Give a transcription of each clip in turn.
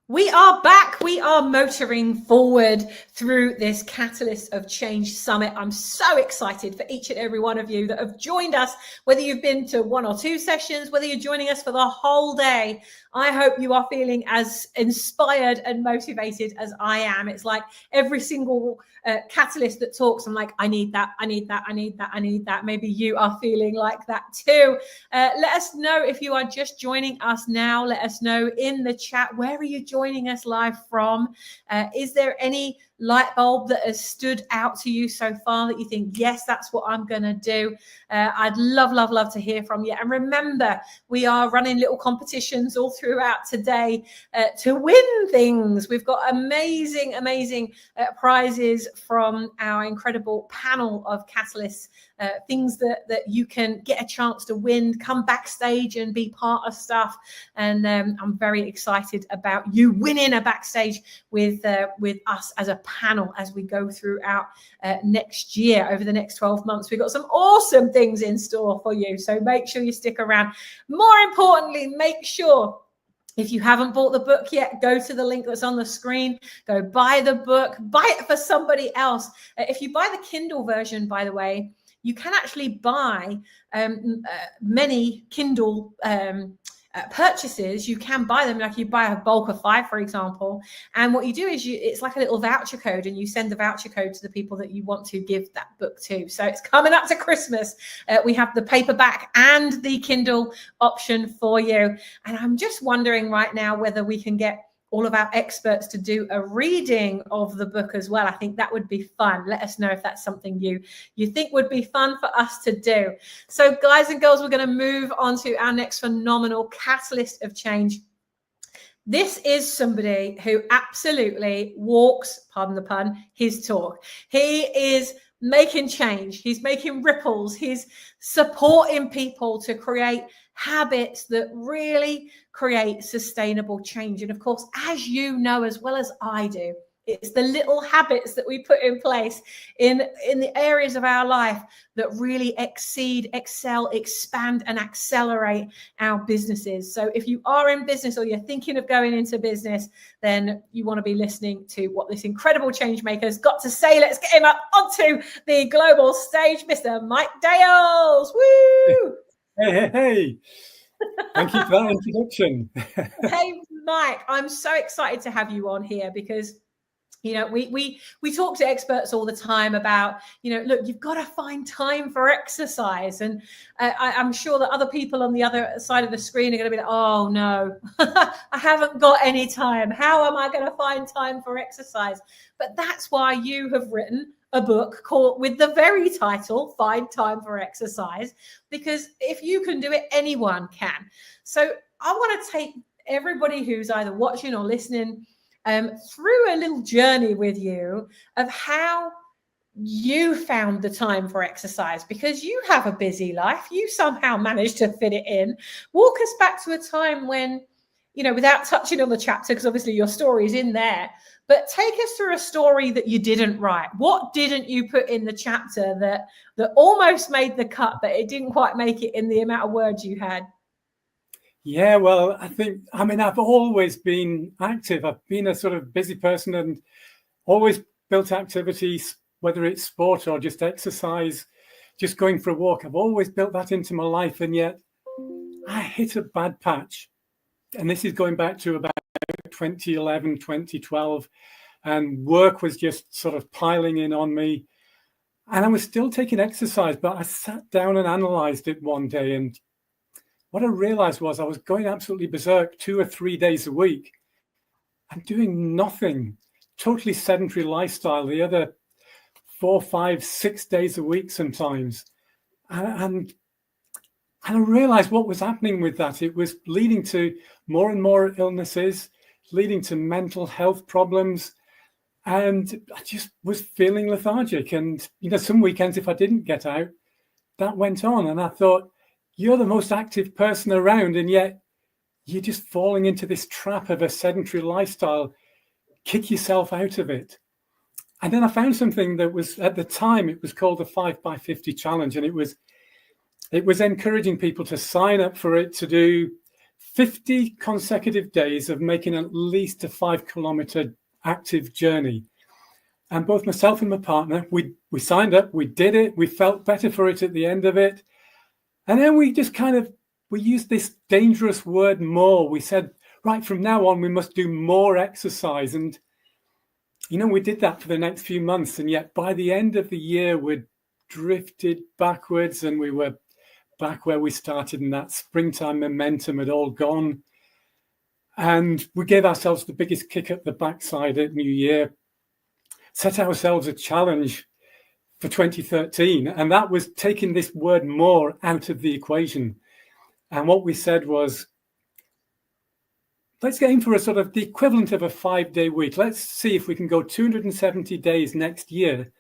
We are back. We are motoring forward through this Catalyst of Change Summit. I'm so excited for each and every one of you that have joined us, whether you've been to one or two sessions, whether you're joining us for the whole day. I hope you are feeling as inspired and motivated as I am. It's like every single catalyst that talks, I'm like, I need that, I need that, I need that, I need that. Maybe you are feeling like that too. Let us know if you are just joining us now. Let us know in the chat, where are you joining us live from? Is there any light bulb that has stood out to you so far that you think, yes, that's what I'm going to do? I'd love to hear from you. And remember, we are running little competitions all throughout today to win things. We've got amazing prizes from our incredible panel of catalysts, things that you can get a chance to win, come backstage and be part of stuff. And I'm very excited about you winning a backstage with us as a panel as we go throughout next year. Over the next 12 months, we've got some awesome things in store for you. So make sure you stick around. More importantly, make sure, if you haven't bought the book yet, go to the link that's on the screen. Go buy the book. Buy it for somebody else. If you buy the Kindle version, by the way, you can actually buy many Kindle purchases. You can buy them, like you buy a bulk of 5, for example. And what you do is it's like a little voucher code, and you send the voucher code to the people that you want to give that book to. So it's coming up to Christmas. We have the paperback and the Kindle option for you. And I'm just wondering right now whether we can get all of our experts to do a reading of the book as well. I think that would be fun. Let us know if that's something you think would be fun for us to do. So guys and girls, we're going to move on to our next phenomenal catalyst of change. This is somebody who absolutely walks, pardon the pun, his talk. He is making change. He's making ripples. He's supporting people to create habits that really create sustainable change. And of course, as you know as well as I do, it's the little habits that we put in place in the areas of our life that really exceed, excel, expand, and accelerate our businesses. So if you are in business or you're thinking of going into business, then you want to be listening to what this incredible change maker's got to say. Let's get him up onto the global stage, Mr. Mike Dales. Woo! Hey. Thank you for that introduction. Hey, Mike, I'm so excited to have you on here because, you know, we talk to experts all the time about, you know, look, you've got to find time for exercise. And I'm sure that other people on the other side of the screen are going to be like, oh, no, I haven't got any time. How am I going to find time for exercise? But that's why you have written a book called, with the very title, Find Time for Exercise, because if you can do it, anyone can. So I want to take everybody who's either watching or listening through a little journey with you of how you found the time for exercise, because you have a busy life. You somehow managed to fit it in. Walk us back to a time when, you know, without touching on the chapter, because obviously your story is in there, but take us through a story that you didn't write. What didn't you put in the chapter that almost made the cut, but it didn't quite make it in the amount of words you had? Yeah, well, I've always been active. I've been a sort of busy person and always built activities, whether it's sport or just exercise, just going for a walk. I've always built that into my life. And yet I hit a bad patch. And this is going back to about 2011, 2012. And work was just sort of piling in on me. And I was still taking exercise, but I sat down and analyzed it one day. And what I realized was I was going absolutely berserk 2 or 3 days a week and doing nothing, totally sedentary lifestyle, the other 4, 5, 6 days a week sometimes. And I realized what was happening with that. It was leading to more and more illnesses, leading to mental health problems. And I just was feeling lethargic. And, you know, some weekends, if I didn't get out, that went on. And I thought, you're the most active person around, and yet you're just falling into this trap of a sedentary lifestyle. Kick yourself out of it. And then I found something that was, at the time, it was called the 5x50 challenge. And it was encouraging people to sign up for it, to do 50 consecutive days of making at least a 5-kilometer active journey. And both myself and my partner, we signed up, we did it, we felt better for it at the end of it. And then we just we used this dangerous word more. We said, right, from now on, we must do more exercise. And, we did that for the next few months. And yet by the end of the year, we'd drifted backwards and we were back where we started, and that springtime momentum had all gone. And we gave ourselves the biggest kick up the backside at New Year, set ourselves a challenge for 2013, and that was taking this word more out of the equation. And what we said was, let's aim for a sort of the equivalent of a 5-day week. Let's see if we can go 270 days next year,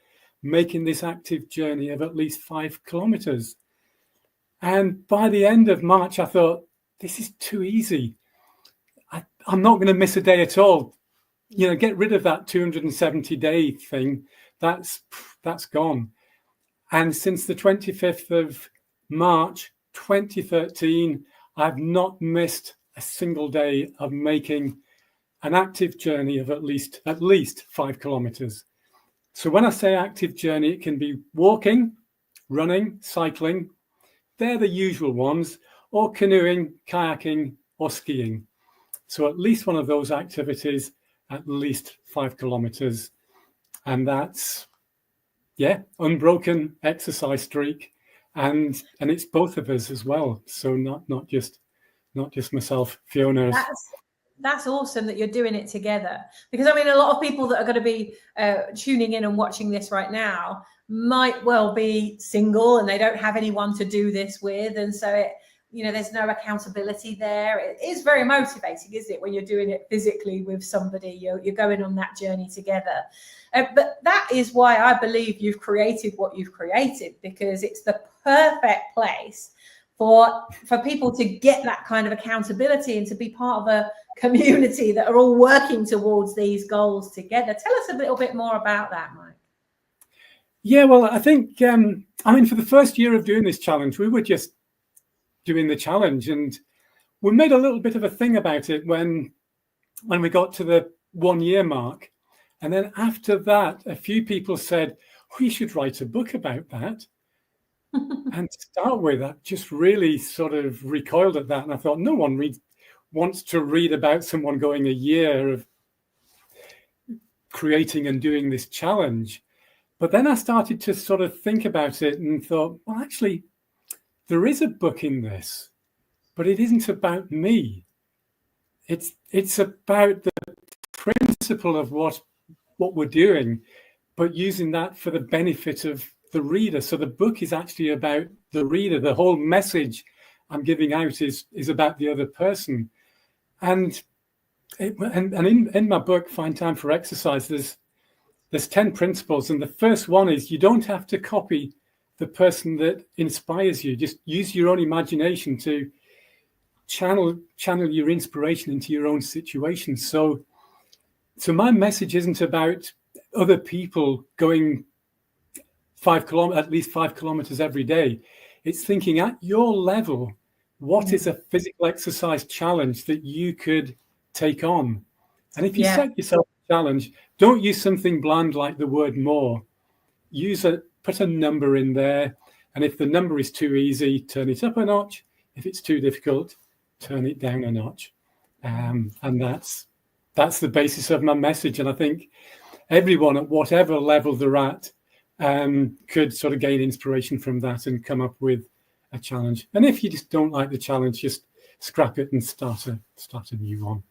making this active journey of at least 5 kilometers. And by the end of March, I thought, this is too easy. I'm not going to miss a day at all. Get rid of that 270-day thing. That's gone. And since the 25th of March, 2013, I've not missed a single day of making an active journey of at least 5 kilometers. So when I say active journey, it can be walking, running, cycling. They're the usual ones, or canoeing, kayaking, or skiing. So at least one of those activities, at least 5 kilometers. And that's, unbroken exercise streak. And it's both of us as well. So not just myself, Fiona. That's awesome that you're doing it together, because a lot of people that are going to be tuning in and watching this right now might well be single and they don't have anyone to do this with, and so there's no accountability there. It is very motivating, isn't it, when you're doing it physically with somebody? You're going on that journey together. But that is why I believe you've created what you've created, because it's the perfect place for people to get that kind of accountability and to be part of a community that are all working towards these goals together. Tell us a little bit more about that, Mike. Yeah, well, I think, for the first year of doing this challenge, we were just doing the challenge, and we made a little bit of a thing about it when we got to the 1 year mark. And then after that, a few people said, we should write a book about that. And to start with, I just really sort of recoiled at that. And I thought, no one wants to read about someone going a year of creating and doing this challenge. But then I started to sort of think about it and thought, well, actually, there is a book in this, but it isn't about me. It's about the principle of what we're doing, but using that for the benefit of the reader. So the book is actually about the reader. The whole message I'm giving out is about the other person. And in my book, Find Time for Exercise, there's 10 principles. And the first one is you don't have to copy the person that inspires you. Just use your own imagination to channel your inspiration into your own situation. So my message isn't about other people going at least 5 kilometers every day. It's thinking at your level, what is a physical exercise challenge that you could take on? And if you set yourself a challenge, don't use something bland like the word more. Put a number in there. And if the number is too easy, turn it up a notch. If it's too difficult, turn it down a notch. And that's the basis of my message. And I think everyone at whatever level they're at could sort of gain inspiration from that and come up with a challenge. And if you just don't like the challenge, just scrap it and start a new one.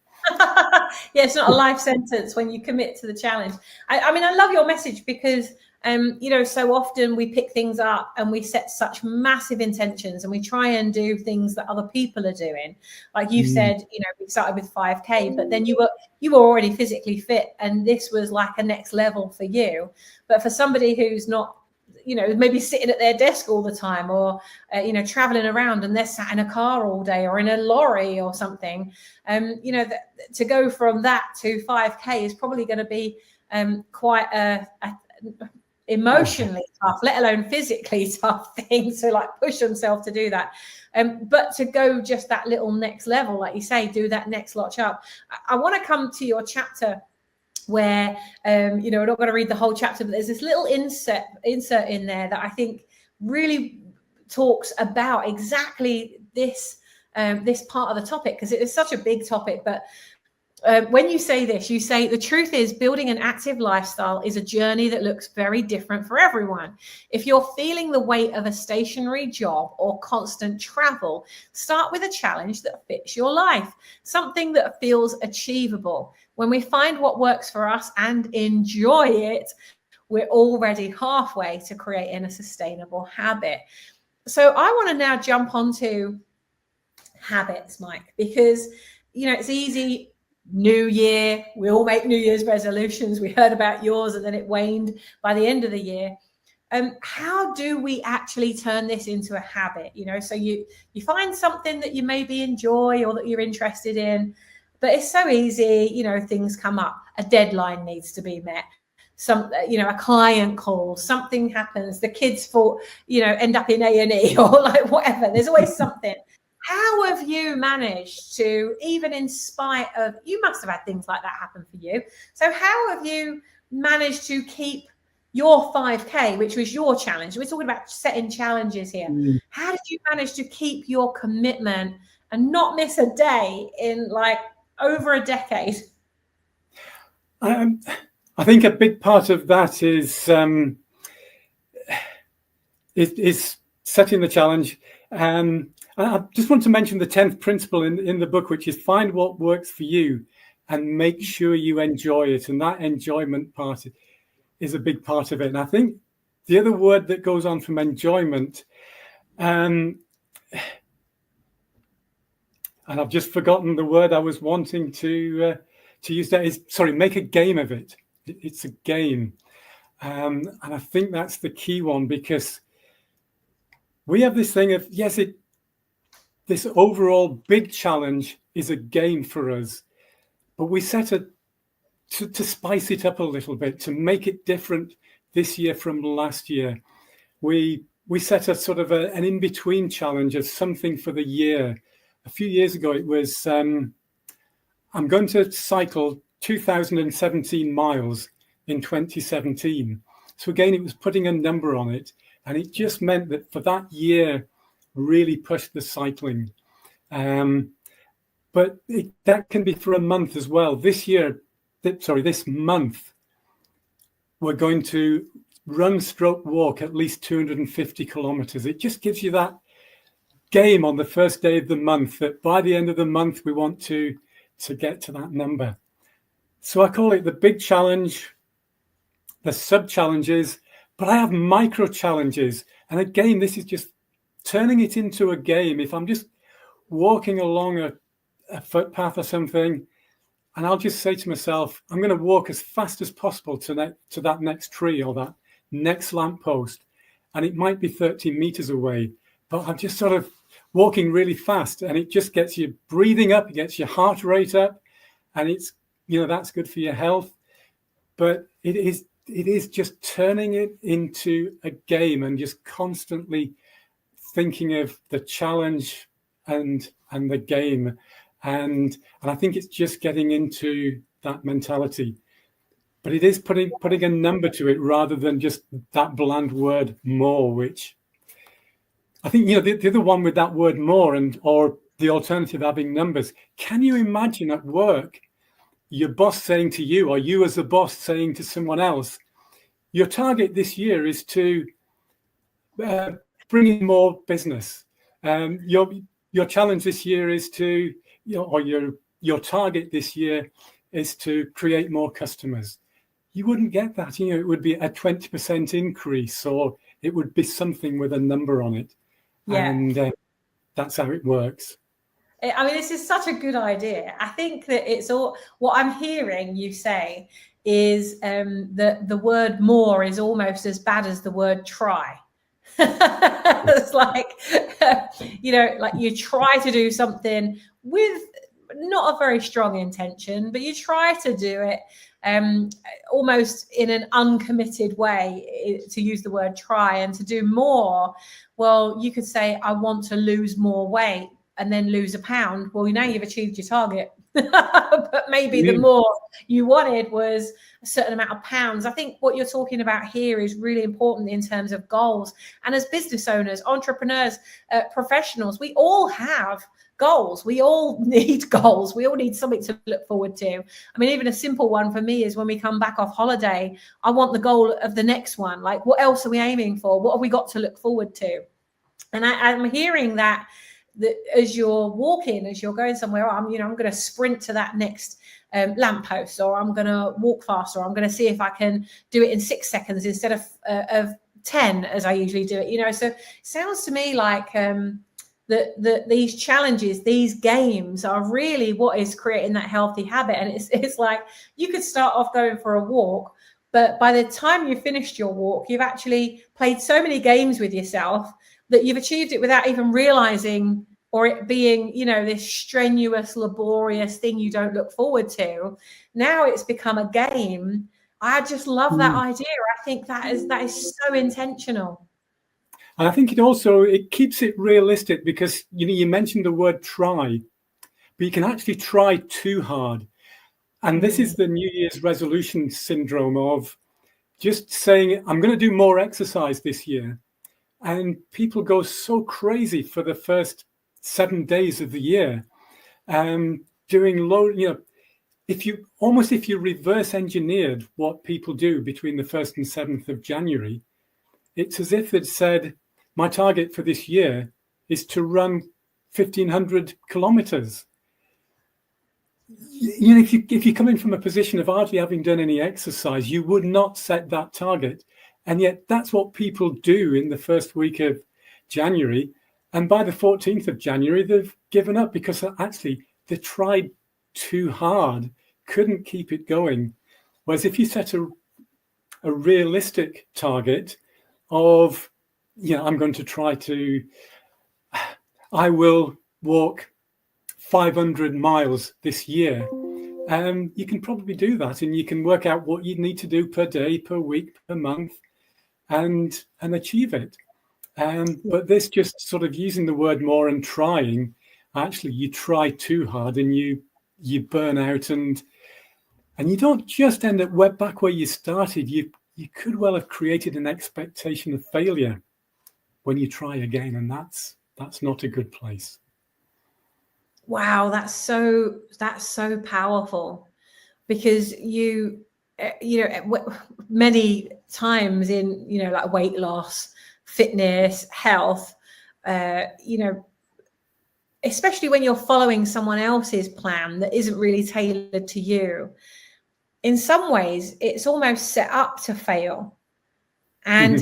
Yeah, it's not a life sentence when you commit to the challenge. I love your message because so often we pick things up and we set such massive intentions and we try and do things that other people are doing. Like you said, we started with 5K, but then you were already physically fit, and this was like a next level for you. But for somebody who's not, maybe sitting at their desk all the time, or traveling around and they're sat in a car all day or in a lorry or something, to go from that to 5K is probably going to be quite emotionally tough, let alone physically tough thing to like push themselves to do that. But to go just that little next level, like you say, do that next notch up. I want to come to your chapter where, you know, we're not going to read the whole chapter, but there's this little insert in there that I think really talks about exactly this, this part of the topic, because it is such a big topic. But when you say this, you say the truth is building an active lifestyle is a journey that looks very different for everyone. If you're feeling the weight of a stationary job or constant travel, start with a challenge that fits your life, something that feels achievable. When we find what works for us and enjoy it, we're already halfway to creating a sustainable habit. So I want to now jump onto habits, Mike, because, you know, it's easy. New year, we all make New Year's resolutions. We heard about yours and then it waned by the end of the year. How do we actually turn this into a habit? You know, so you find something that you maybe enjoy or that you're interested in, but it's so easy, you know, things come up. A deadline needs to be met. Some, you know, a client calls, something happens, the kids fall, you know, end up in A&E or like whatever. There's always something. How have you managed to, even in spite of, you must have had things like that happen for you. So how have you managed to keep your 5K, which was your challenge? We're talking about setting challenges here. How did you manage to keep your commitment and not miss a day in like over a decade? I think a big part of that is setting the challenge. I just want to mention the 10th principle in the book, which is find what works for you and make sure you enjoy it. And that enjoyment part is a big part of it. And I think the other word that goes on from enjoyment, and I've just forgotten the word I was wanting to use, that is, sorry, make a game of it. It's a game. And I think that's the key one, because we have this thing of, yes, this overall big challenge is a game for us, but we set it to spice it up a little bit, to make it different this year from last year. We set a sort of an in-between challenge of something for the year. A few years ago, it was, I'm going to cycle 2017 miles in 2017. So again, it was putting a number on it, and it just meant that for that year, really push the cycling. But that can be for a month as well. This month, we're going to walk at least 250 kilometers. It just gives you that game on the first day of the month, that by the end of the month, we want to get to that number. So I call it the big challenge, the sub challenges, but I have micro challenges. And again, this is just turning it into a game. If I'm just walking along a footpath or something, and I'll just say to myself, I'm going to walk as fast as possible to that next tree or that next lamppost. And it might be 30 meters away, but I'm just sort of walking really fast, and it just gets you breathing up, it gets your heart rate up, and it's, you know, that's good for your health. But it is just turning it into a game and just constantly thinking of the challenge and the game. And I think it's just getting into that mentality. But it is putting a number to it rather than just that bland word more, which I think, you know, the other one with that word more, or the alternative having numbers. Can you imagine at work your boss saying to you, or you as a boss saying to someone else, your target this year is to bring in more business. Your challenge this year is to, you know, or your target this year is to create more customers. You wouldn't get that. You know, it would be a 20% increase, or it would be something with a number on it. Yeah. And that's how it works. I mean, this is such a good idea. I think that it's all, what I'm hearing you say is that the word more is almost as bad as the word try. It's like, you know, like you try to do something with not a very strong intention, but you try to do it. almost in an uncommitted way, to use the word try, and to do more. Well, you could say, I want to lose more weight and then lose a pound. Well, now you've achieved your target. But maybe the more you wanted was a certain amount of pounds. I think what you're talking about here is really important in terms of goals. And as business owners, entrepreneurs, professionals, we all have goals. We all need goals. We all need something to look forward to. I mean, even a simple one for me is when we come back off holiday, I want the goal of the next one. Like, what else are we aiming for? What have we got to look forward to? And I'm hearing that as you're walking, as you're going somewhere, I'm going to sprint to that next lamppost, or I'm going to walk faster, or I'm going to see if I can do it in 6 seconds instead of 10 as I usually do it. So it sounds to me like these challenges, these games are really what is creating that healthy habit. And it's like you could start off going for a walk, but by the time you finished your walk, you've actually played so many games with yourself that you've achieved it without even realizing, or it being, this strenuous, laborious thing you don't look forward to. Now it's become a game. I just love that idea. I think that is so intentional. And I think it keeps it realistic, because, you mentioned the word try, but you can actually try too hard. And this is the New Year's resolution syndrome of just saying, I'm going to do more exercise this year. And people go so crazy for the first 7 days of the year, doing if you reverse engineered what people do between the 1st and 7th of January, it's as if it said, my target for this year is to run 1,500 kilometers. If you come in from a position of hardly having done any exercise, you would not set that target. And yet that's what people do in the first week of January. And by the 14th of January, they've given up because actually they tried too hard, couldn't keep it going. Whereas if you set a realistic target of, I'm going to I will walk 500 miles this year. You can probably do that, and you can work out what you need to do per day, per week, per month, and achieve it. But this just sort of using the word more and trying, actually you try too hard and you burn out, and you don't just end up back where you started. You could well have created an expectation of failure when you try again, and that's not a good place. Wow, that's so powerful, because many times in like weight loss, fitness, health, especially when you're following someone else's plan that isn't really tailored to you, in some ways it's almost set up to fail. And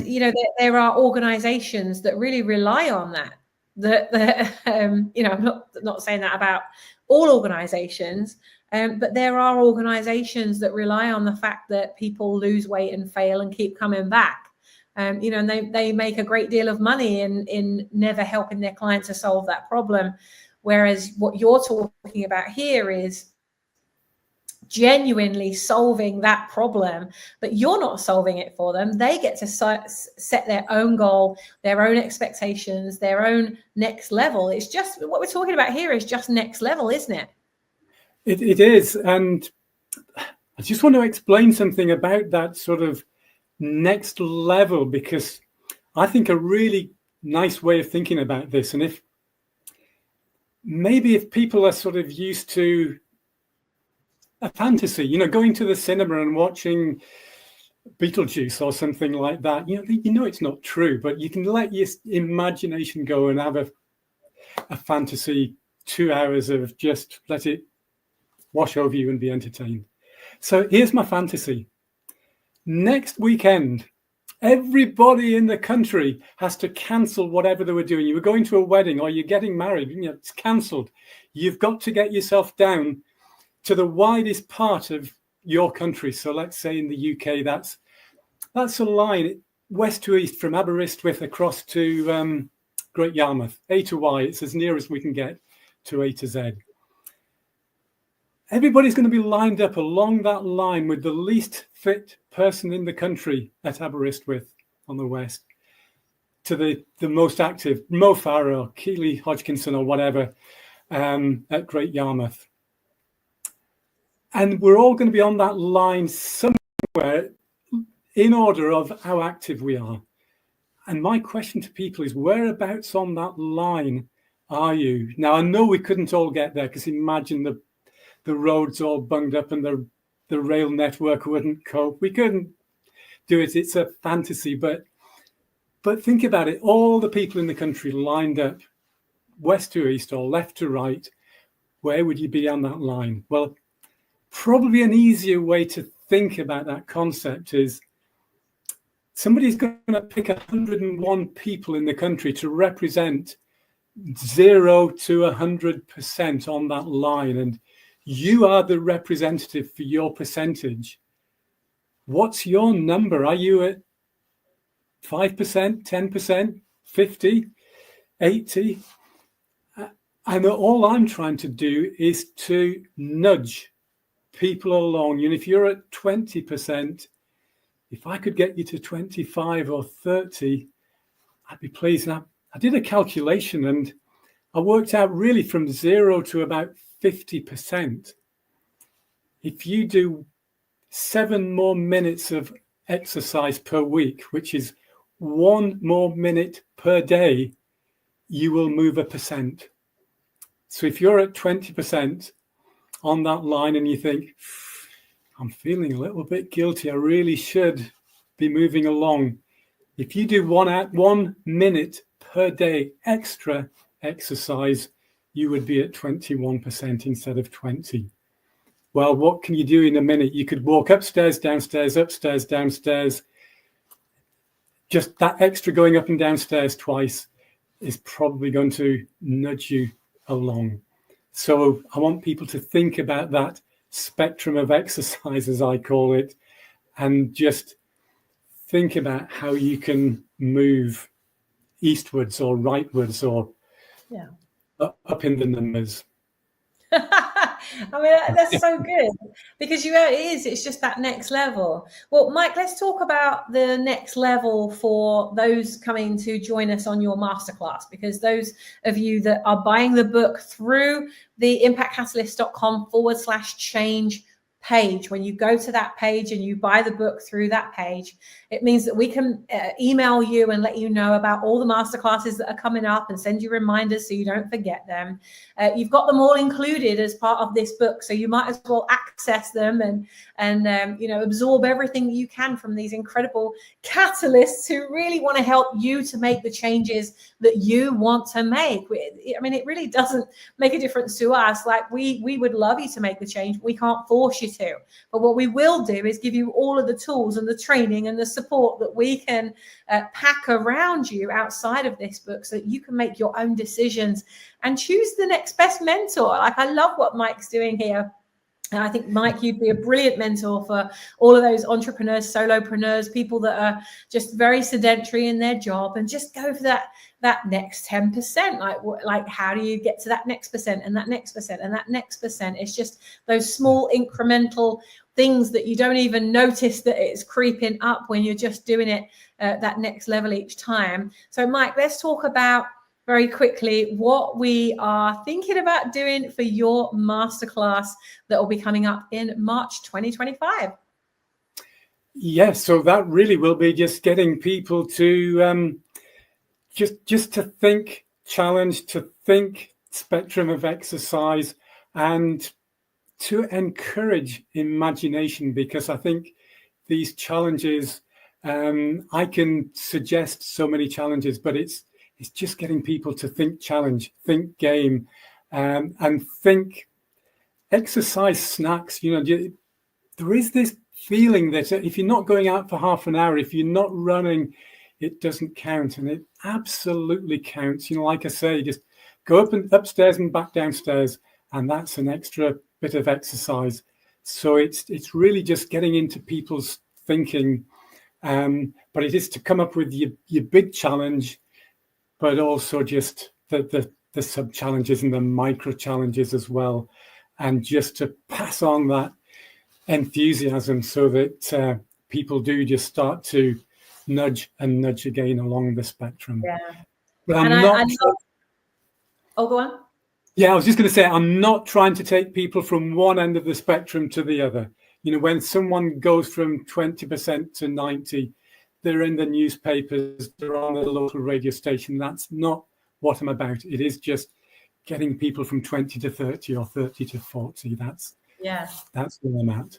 there are organizations that really rely on that I'm not saying that about all organizations, but there are organizations that rely on the fact that people lose weight and fail and keep coming back. And they make a great deal of money in never helping their clients to solve that problem. Whereas what you're talking about here is genuinely solving that problem, but you're not solving it for them. They get to set their own goal, their own expectations, their own next level. It's just what we're talking about here is just next level, isn't it? It is. And I just want to explain something about that sort of next level, because I think a really nice way of thinking about this, and if people are sort of used to a fantasy, going to the cinema and watching Beetlejuice or something like that, it's not true, but you can let your imagination go and have a fantasy 2 hours of just let it wash over you and be entertained. So here's my fantasy. Next weekend, everybody in the country has to cancel whatever they were doing. You were going to a wedding or you're getting married, it's cancelled. You've got to get yourself down to the widest part of your country. So let's say in the UK, that's a line west to east from Aberystwyth across to Great Yarmouth, A to Y. It's as near as we can get to A to Z. everybody's going to be lined up along that line with the least fit person in the country at Aberystwyth on the west to the most active, Mo Farah or Keely Hodgkinson or whatever at Great Yarmouth. And we're all going to be on that line somewhere in order of how active we are. And my question to people is, whereabouts on that line are you? Now, I know we couldn't all get there, because imagine the roads all bunged up and the rail network wouldn't cope. We couldn't do it. It's a fantasy. But think about it. All the people in the country lined up, west to east or left to right, where would you be on that line? Well, probably an easier way to think about that concept is somebody's going to pick 101 people in the country to represent 0 to 100% on that line. And you are the representative for your percentage. What's your number? Are you at 5%, 10%, 50, 80? And all I'm trying to do is to nudge people along. And if you're at 20%, if I could get you to 25 or 30, I'd be pleased. And I did a calculation and I worked out really from 0 to about 50%. If you do 7 more minutes of exercise per week, which is 1 more minute per day, you will move 1%. So if you're at 20% on that line and you think, I'm feeling a little bit guilty, I really should be moving along. If you do 1 minute per day extra exercise, you would be at 21% instead of 20. Well, what can you do in a minute? You could walk upstairs, downstairs, upstairs, downstairs. Just that extra going up and downstairs twice is probably going to nudge you along. So I want people to think about that spectrum of exercise, as I call it, and just think about how you can move eastwards or rightwards or up in the numbers. I mean, that's so good, because it's just that next level. Well, Mike, let's talk about the next level for those coming to join us on your masterclass, because those of you that are buying the book through the impactcatalyst.com/change page, when you go to that page and you buy the book through that page, it means that we can email you and let you know about all the masterclasses that are coming up and send you reminders so you don't forget them. You've got them all included as part of this book, so you might as well access them and absorb everything you can from these incredible catalysts who really want to help you to make the changes that you want to make. I mean, it really doesn't make a difference to us. Like, we would love you to make the change. We can't force you to, but what we will do is give you all of the tools and the training and the support that we can pack around you outside of this book, so that you can make your own decisions and choose the next best mentor. Like, I love what Mike's doing here. And I think, Mike, you'd be a brilliant mentor for all of those entrepreneurs, solopreneurs, people that are just very sedentary in their job, and just go for that next 10%. Like how do you get to that next percent and that next percent and that next percent? It's just those small incremental things that you don't even notice that it's creeping up when you're just doing it that next level each time. So, Mike, let's talk about very quickly what we are thinking about doing for your masterclass that will be coming up in March 2025. Yes, so that really will be just getting people to just to think challenge, to think spectrum of exercise, and to encourage imagination, because I think these challenges, I can suggest so many challenges, but it's just getting people to think challenge, think game, and think exercise snacks. There is this feeling that if you're not going out for half an hour, if you're not running, it doesn't count, and it absolutely counts. Like I say, just go up and upstairs and back downstairs, and that's an extra bit of exercise. So it's really just getting into people's thinking, but it is to come up with your big challenge, but also just the sub challenges and the micro challenges as well. and just to pass on that enthusiasm so that people do just start to nudge again along the spectrum. Yeah. But I'm not. Oh, go on. Yeah, I was just going to say, I'm not trying to take people from one end of the spectrum to the other. You know, when someone goes from 20% to 90%, they're in the newspapers, they're on the local radio station. That's not what I'm about. It is just getting people from 20 to 30 or 30 to 40. That's where I'm at.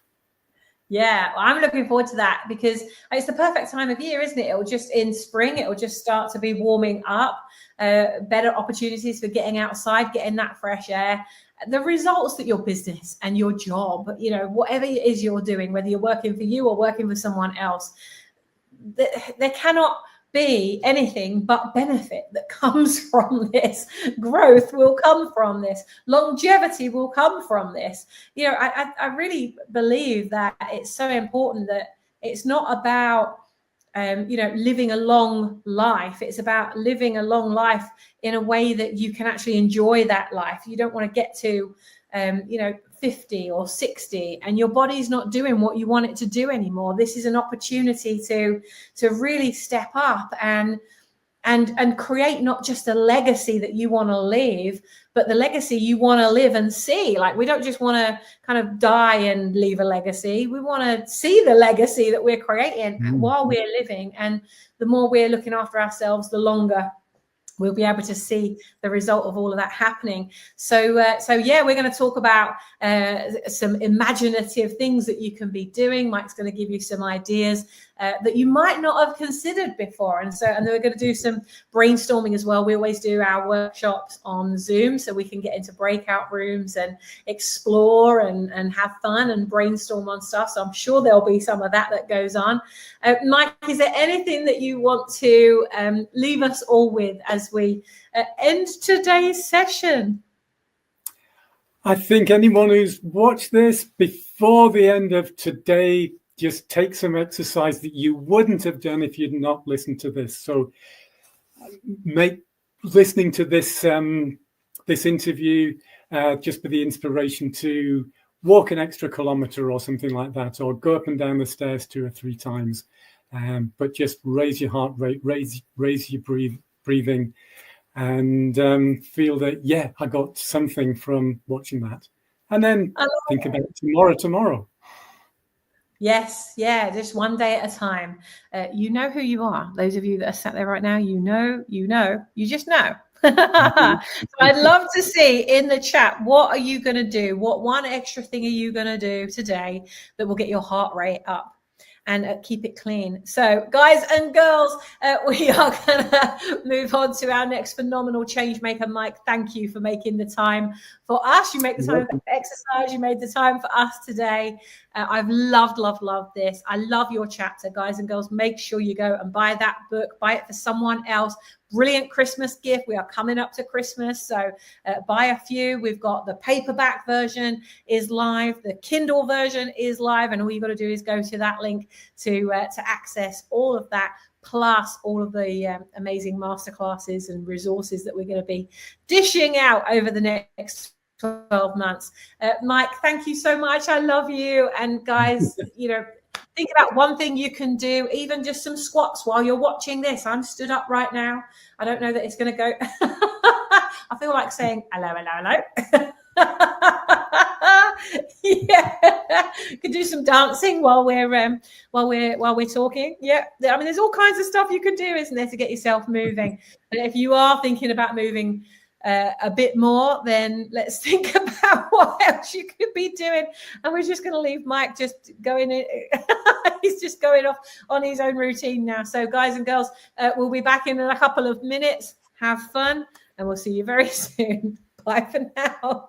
Yeah, well, I'm looking forward to that because it's the perfect time of year, isn't it? It'll just in spring, it'll just start to be warming up, better opportunities for getting outside, getting that fresh air. The results that your business and your job, you know, whatever it is you're doing, whether you're working for you or working for someone else, there cannot be anything but benefit that comes from this. Growth will come from this. Longevity will come from this. You know, I really believe that it's so important that it's not about you know, living a long life. It's about living a long life in a way that you can actually enjoy that life. You don't want to get to you know, 50 or 60 and your body's not doing what you want it to do anymore. This is an opportunity to really step up and create not just a legacy that you want to leave, but the legacy you want to live and see. Like, we don't just want to kind of die and leave a legacy. We want to see the legacy that we're creating while we're living. And the more we're looking after ourselves, the longer we'll be able to see the result of all of that happening. So yeah, we're going to talk about some imaginative things that you can be doing. Mike's going to give you some ideas that you might not have considered before. And then we're going to do some brainstorming as well. We always do our workshops on Zoom so we can get into breakout rooms and explore and have fun and brainstorm on stuff. So I'm sure there'll be some of that goes on. Mike, is there anything that you want to leave us all with as we end today's session? I think anyone who's watched this before the end of today, just take some exercise that you wouldn't have done if you'd not listened to this. So make listening to this this interview just for the inspiration to walk an extra kilometre or something like that, or go up and down the stairs 2 or 3 times. But just raise your heart rate, raise your breathing, and feel that, yeah, I got something from watching that. And then think about tomorrow. Yes, yeah, just one day at a time. You know who you are. Those of you that are sat there right now, you just know. So I'd love to see in the chat, what are you going to do? What one extra thing are you going to do today that will get your heart rate up and keep it clean? So guys and girls, we are going to move on to our next phenomenal change maker. Mike, thank you for making the time for us. You make the time for exercise. You made the time for us today. I've loved this. I love your chapter, guys and girls. Make sure you go and buy that book. Buy it for someone else. Brilliant Christmas gift. We are coming up to Christmas, so buy a few. We've got the paperback version is live. The Kindle version is live, and all you got to do is go to that link to access all of that, plus all of the amazing masterclasses and resources that we're going to be dishing out over the next 12 months. Mike, thank you so much. I love you. And guys, you know, think about one thing you can do, even just some squats while you're watching this. I'm stood up right now. I don't know that it's going to go. I feel like saying hello, hello, hello. Yeah, you can do some dancing while we're talking. Yeah, I mean, there's all kinds of stuff you can do, isn't there, to get yourself moving. But if you are thinking about moving a bit more, then let's think about what else you could be doing. And we're just going to leave Mike just going in. He's just going off on his own routine now. So guys and girls, we'll be back in a couple of minutes. Have fun, and we'll see you very soon. Bye for now.